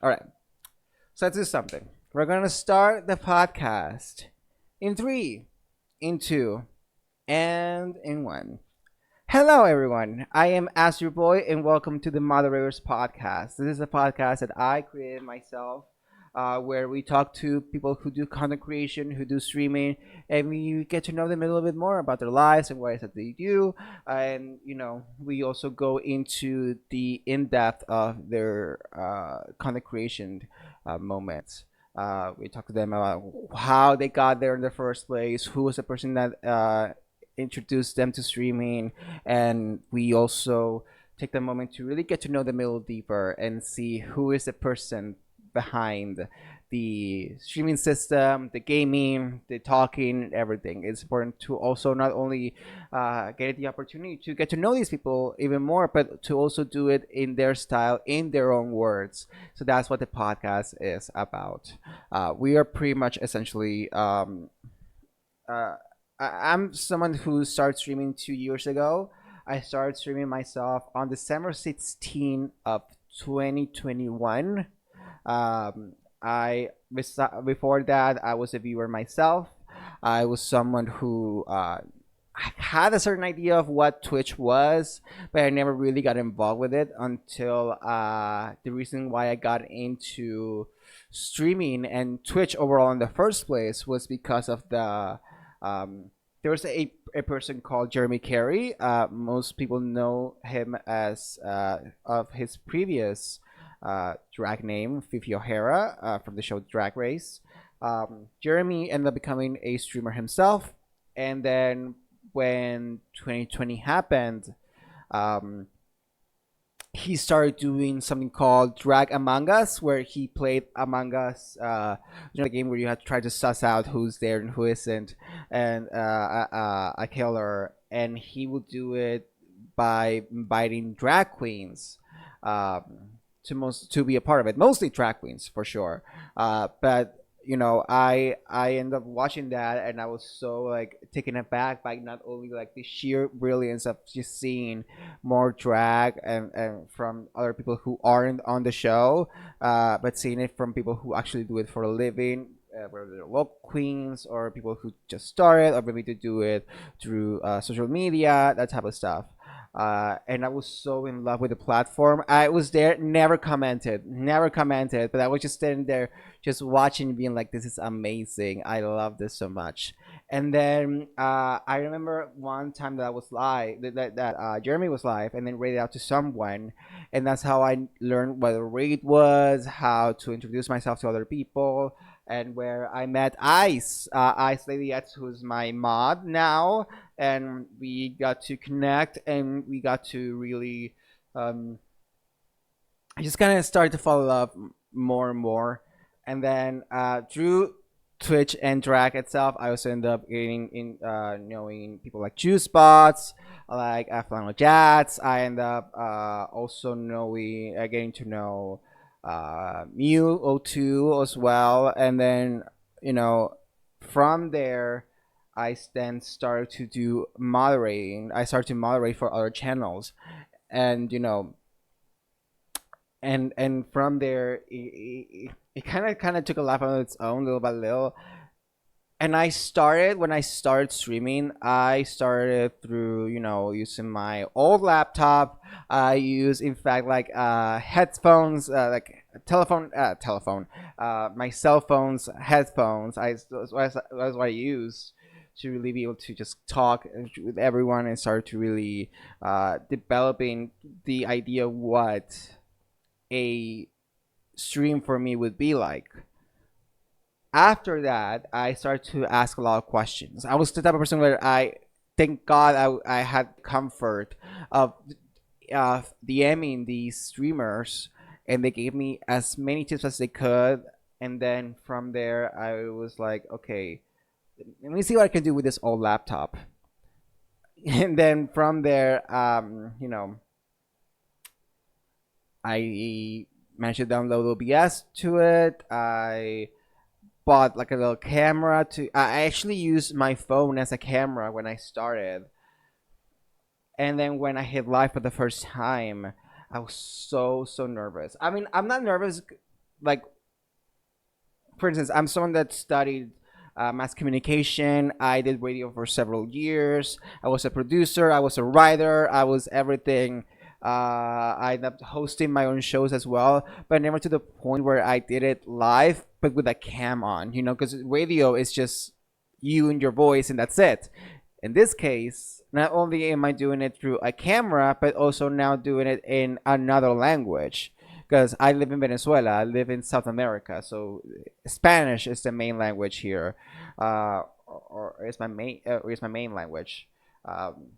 All right. So let's do something. We're gonna start the podcast in three, in two, and in one. Hello, everyone. I am Asdruboi, and welcome to the Modraiders podcast. This is a podcast that I created myself, where we talk to people who do content creation, who do streaming, and we get to know them a little bit more about their lives and what it is that they do. And we also go into the in depth of their content creation moments. We talk to them about how they got there in the first place, who was the person that introduced them to streaming, and we also take the moment to really get to know them a little deeper and see who is the person behind the streaming system, the gaming, the talking, everything. It's important to also not only get the opportunity to get to know these people even more, but to also do it in their style, in their own words. So that's what the podcast is about. We are pretty much essentially uh, I'm someone who started streaming 2 years ago. I started streaming myself on December 16th of 2021. Before that, I was a viewer myself. I was someone who I had a certain idea of what Twitch was, but I never really got involved with it until the reason why I got into streaming and Twitch overall in the first place was because of there was a person called Jeremy Carey. Most people know him as of his previous drag name, Fifi O'Hara, from the show Drag Race. Jeremy ended up becoming a streamer himself, and then when 2020 happened, um, he started doing something called Drag Among Us, where he played Among Us, the game where you have to try to suss out who's there and who isn't, and a killer. And he would do it by inviting drag queens um, to be a part of it. Mostly drag queens for sure, but I ended up watching that, and I was so like taken aback by not only like the sheer brilliance of just seeing more drag and from other people who aren't on the show, but seeing it from people who actually do it for a living, whether they're local queens or people who just started, or maybe to do it through social media, that type of stuff. And I was so in love with the platform. I was there, never commented, but I was just standing there, just watching, being like, "This is amazing! I love this so much." And then I remember one time that I was live, that Jeremy was live, and then read it out to someone, and that's how I learned what a raid was, how to introduce myself to other people, and where I met Ice Lady X, who's my mod now, and we got to connect, and we got to really um, just kind of start to fall in love more and more. And then through Twitch and drag itself, I also ended up getting in knowing people like Juice Spots, like Flannel Jats. I end up also knowing getting to know Mew O2 as well, and then you know from there I then started to do moderating. I started to moderate for other channels, and and from there it kind of took a life of its own, little by little. And when I started streaming, I started through using my old laptop. I use, in fact, like headphones, like telephone, my cell phone's headphones. That's what I use to really be able to just talk with everyone and start to really developing the idea of what a stream for me would be like. After that, I started to ask a lot of questions. I was the type of person where thank God, I had comfort of DMing these streamers, and they gave me as many tips as they could. And then from there, I was like, okay, let me see what I can do with this old laptop. And then from there, I managed to download OBS to it. I bought like a little camera to. I actually used my phone as a camera when I started, and then when I hit live for the first time, I was so nervous. I mean, I'm not nervous like, for instance, I'm someone that studied mass communication. I did radio for several years. I was a producer. I was a writer. I was everything. I ended up hosting my own shows as well, but never to the point where I did it live, but with a cam on, because radio is just you and your voice, and that's it. In this case, not only am I doing it through a camera, but also now doing it in another language. Because I live in Venezuela, I live in South America, so Spanish is the main language here, or is my main language. Um,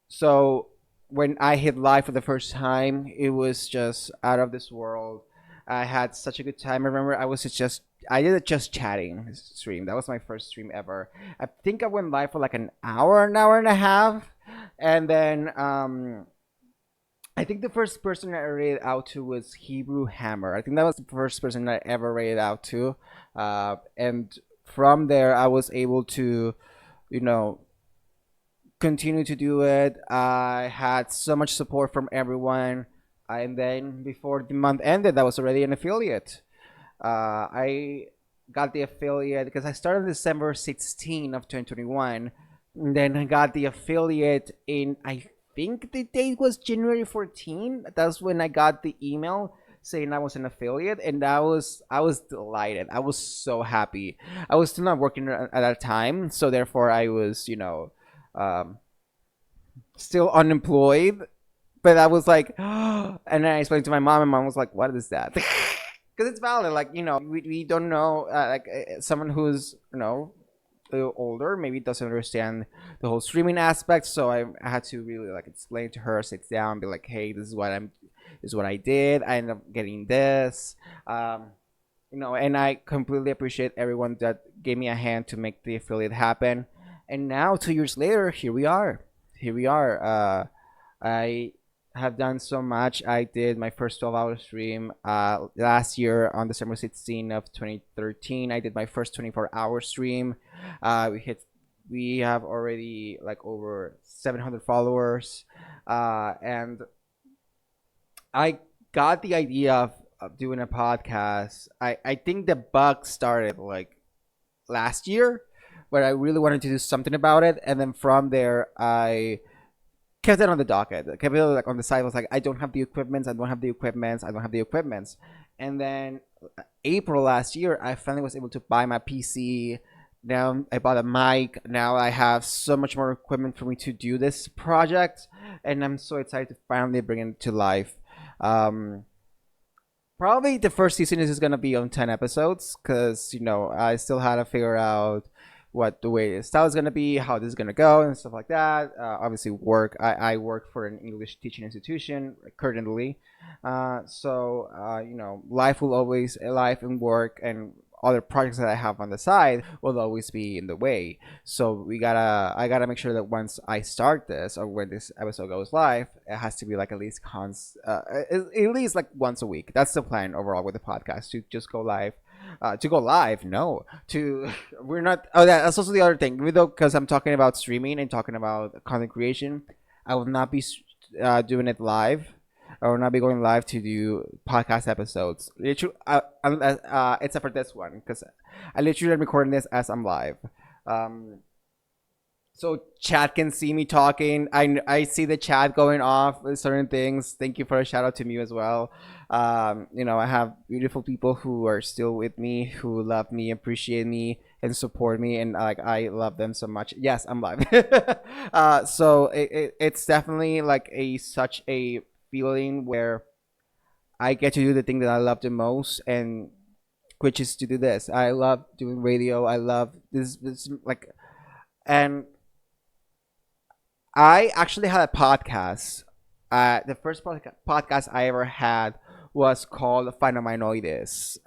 so when I hit live for the first time, it was just out of this world. I had such a good time. I remember I did a just chatting stream. That was my first stream ever. I think I went live for like an hour and a half, and then I think the first person I rated out to was Hebrew Hammer. I think that was the first person I ever rated out to, and from there I was able to, you know, continue to do it. I had so much support from everyone, and then before the month ended, I was already an affiliate. I got the affiliate because I started December 16 of 2021. And then I got the affiliate in, I think the date was January 14. That's when I got the email saying I was an affiliate, and I was delighted. I was so happy. I was still not working at that time, so therefore I was, um, still unemployed. But I was like, and then I explained to my mom, and mom was like, "What is that?" Because it's valid. Like, we don't know. Someone who's, a little older maybe doesn't understand the whole streaming aspect. So I had to really like explain to her, sit down, be like, "Hey, this is what I did. I ended up getting this." And I completely appreciate everyone that gave me a hand to make the affiliate happen. And now, 2 years later, here we are. Here we are. I have done so much. I did my first 12-hour stream last year on December 16 of 2013. I did my first 24-hour stream. We have already like over 700 followers, and I got the idea of doing a podcast. I think the bug started like last year, but I really wanted to do something about it, and then from there I kept it on the docket. I kept it like on the side. I was like, I don't have the equipment. I don't have the equipment. I don't have the equipment. And then April last year, I finally was able to buy my PC. Now I bought a mic. Now I have so much more equipment for me to do this project, and I'm so excited to finally bring it to life. Um, Probably the first season is just gonna be on 10 episodes because I still had to figure out what the way the style is gonna be, how this is gonna go, and stuff like that. Obviously, work. I work for an English teaching institution currently, so life will always life and work and other projects that I have on the side will always be in the way. So I gotta make sure that once I start this or when this episode goes live, it has to be like at least at least like once a week. That's the plan overall with the podcast, to just go live. To go live, no. To we're not. Oh, that's also the other thing. Even though, because I'm talking about streaming and talking about content creation, I will not be doing it live. I will not be going live to do podcast episodes. Literally, except for this one, because I literally am recording this as I'm live. Um, so chat can see me talking. I see the chat going off with certain things. Thank you for a shout out to me as well. I have beautiful people who are still with me, who love me, appreciate me, and support me, and like I love them so much. Yes, I'm live. So it's definitely like a such a feeling where I get to do the thing that I love the most, and which is to do this. I love doing radio. I love this like, and I actually had a podcast. The first podcast I ever had was called Phenomenoides.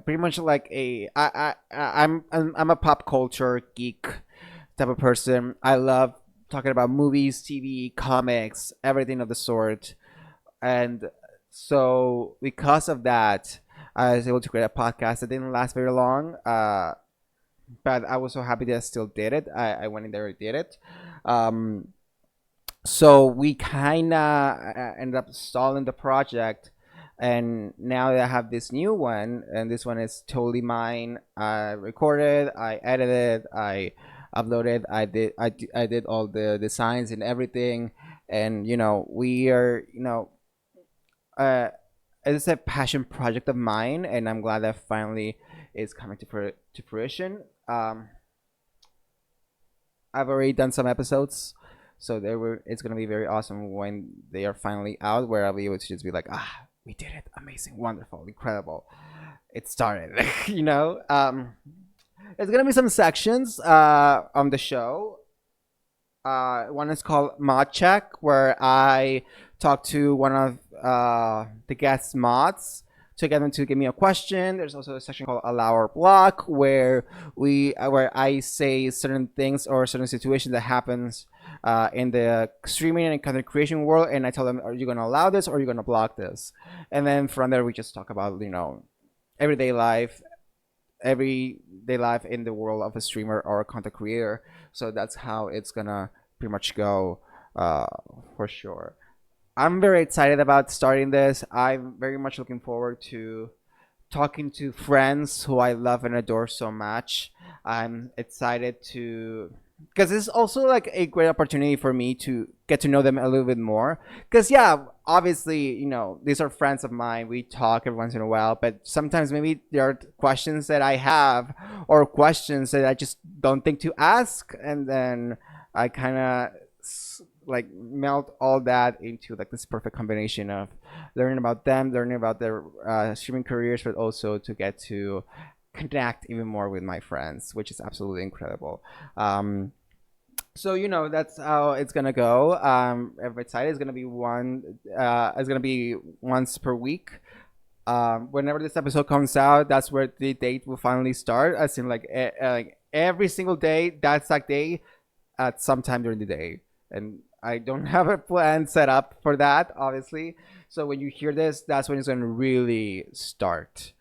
Pretty much like I'm a pop culture geek type of person. I love talking about movies, TV, comics, everything of the sort. And so because of that, I was able to create a podcast that didn't last very long. But I was so happy that I still did it. I went in there and did it. Um, so we kind of ended up stalling the project And now that I have this new one, and this one is totally mine. I recorded, I edited, I uploaded, I did all the designs and everything. And we are, uh, it's a passion project of mine, and I'm glad that finally it's coming to fruition. I've already done some episodes, so it's gonna be very awesome when they are finally out, where I'll be able to just be like, we did it, amazing, wonderful, incredible. It started, There's gonna be some sections on the show. One is called Mod Check, where I talk to one of the guest mods to get them to give me a question. There's also a section called Allow or Block, where I say certain things or certain situations that happens in the streaming and content creation world, and I tell them, are you going to allow this or are you going to block this? And then from there, we just talk about everyday life, everyday life in the world of a streamer or a content creator. So that's how it's gonna pretty much go, for sure. I'm very excited about starting this. I'm very much looking forward to talking to friends who I love and adore so much. I'm excited to, because it's also like a great opportunity for me to get to know them a little bit more. Because yeah, obviously, these are friends of mine. We talk every once in a while, but sometimes maybe there are questions that I have or questions that I just don't think to ask, and then I kind of like melt all that into like this perfect combination of learning about them, learning about their streaming careers, but also to get to connect even more with my friends, which is absolutely incredible. So that's how it's gonna go. Every excited is gonna be it's gonna be once per week. Whenever this episode comes out, that's where the date will finally start. As in like every single day, that exact day, at some time during the day. And I don't have a plan set up for that, obviously. So when you hear this, that's when it's going to really start.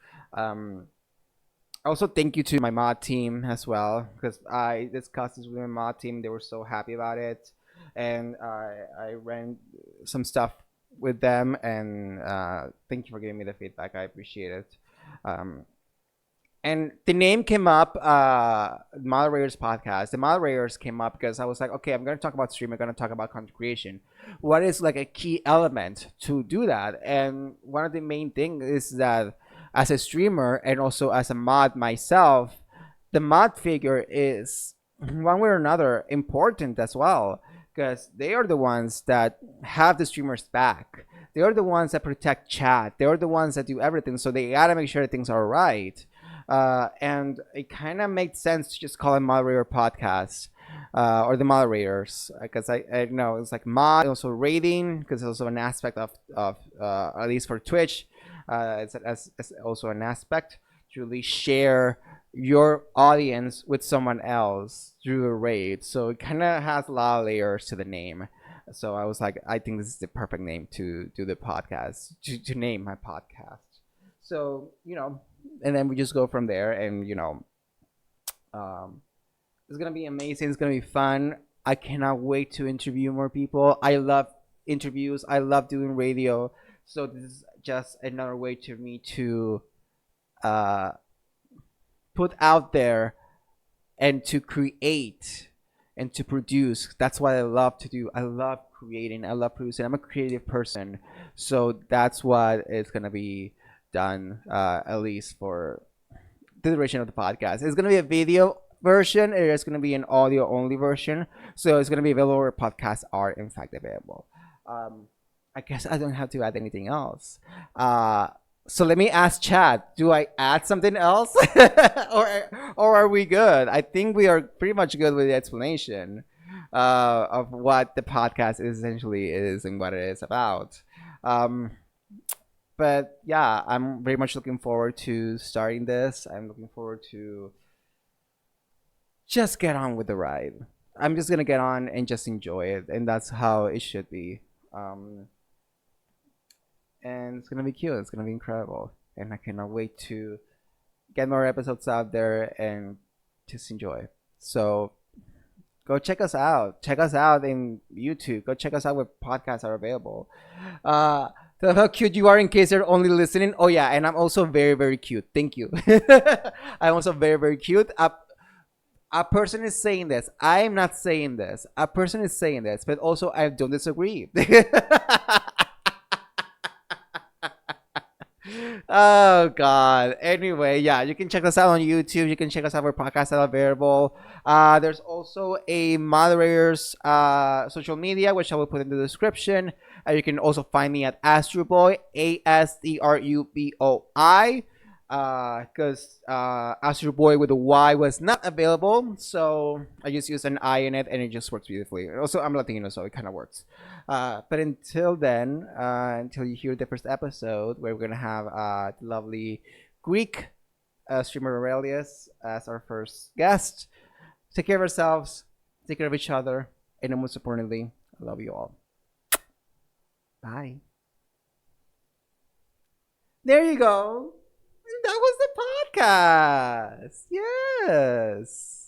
Also, thank you to my mod team as well, because I discussed this with my mod team. They were so happy about it. And I ran some stuff with them. And thank you for giving me the feedback. I appreciate it. And the name came up, Modraiders podcast. The Modraiders came up because I was like, okay, I'm going to talk about streaming. I'm going to talk about content creation. What is like a key element to do that? And one of the main things is that as a streamer and also as a mod myself, the mod figure is one way or another important as well, because they are the ones that have the streamers back. They are the ones that protect chat. They are the ones that do everything. So they gotta make sure that things are right. And it kind of made sense to just call it Moderator Podcast, or the Moderators, because I know it's like mod, also rating, because it's also an aspect of at least for Twitch, it's also an aspect to really share your audience with someone else through a raid. So it kind of has a lot of layers to the name. So I was like, I think this is the perfect name to do the podcast, to name my podcast. So, and then we just go from there, and it's gonna be amazing. It's gonna be fun. I cannot wait to interview more people. I love interviews. I love doing radio. So this is just another way to me to put out there and to create and to produce. That's what I love to do. I love creating. I love producing. I'm a creative person. So that's what is gonna be done, at least for the duration of the podcast. It's gonna be a video version. It is gonna be an audio only version. So it's gonna be available where podcasts are in fact available. I guess I don't have to add anything else. So let me ask Chad, do I add something else? or are we good? I think we are pretty much good with the explanation of what the podcast essentially is and what it is about. But yeah, I'm very much looking forward to starting this. I'm looking forward to just get on with the ride. I'm just gonna get on and just enjoy it, and that's how it should be. And it's gonna be cute. It's gonna be incredible, and I cannot wait to get more episodes out there and just enjoy. So go check us out. Check us out in YouTube. Go check us out where podcasts are available. Tell them how cute you are in case they're only listening. Oh yeah, and I'm also very, very cute. Thank you. I'm also very, very cute. A person is saying this. I'm not saying this. A person is saying this, but also I don't disagree. Oh God. Anyway, yeah, you can check us out on YouTube. You can check us out. Our podcasts are available. There's also a moderators social media, which I will put in the description. You can also find me at Asdruboi, Asdruboi, because Asdruboi with a Y was not available, so I just used an I in it, and it just works beautifully. Also, I'm Latino, so it kind of works. But until then, until you hear the first episode, where we're gonna have the lovely Greek streamer Aurelius as our first guest. Take care of ourselves, take care of each other, and most importantly, I love you all. Bye. There you go. That was the podcast. Yes.